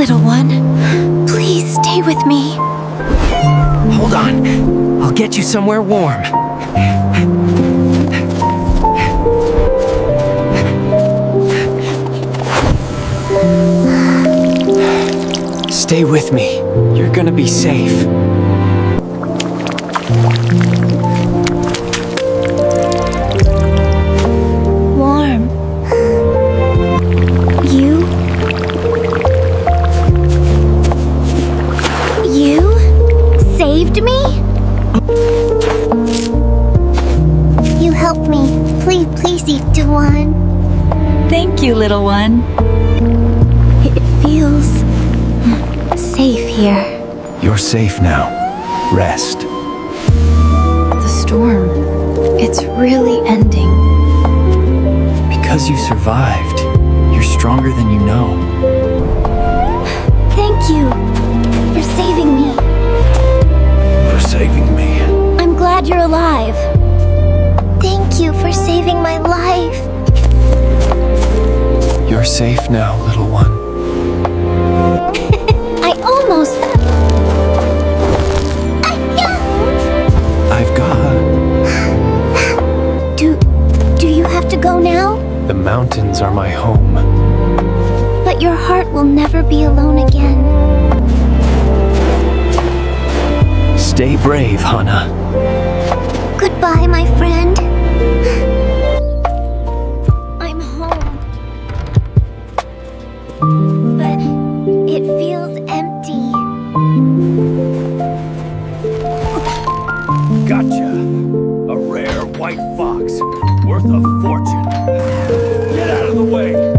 little one. Please stay with me. Hold on. I'll get you somewhere warm. Stay with me. You're gonna be safe. Warm. You saved me? You helped me. Please, little one. Thank you, little one. It feels safe here. You're safe now. Rest. The storm, it's really ending. Because you survived, you're stronger than you know. Thank you for saving me. For saving me. I'm glad you're alive. Thank you for saving my life. You're safe now, little one. I almost... I've got... Do you have to go now? The mountains are my home. But your heart will never be alone again. Stay brave, Hannah. Goodbye, my friend. I'm home. But it feels empty. Gotcha! A rare white fox, worth a fortune. Get out of the way!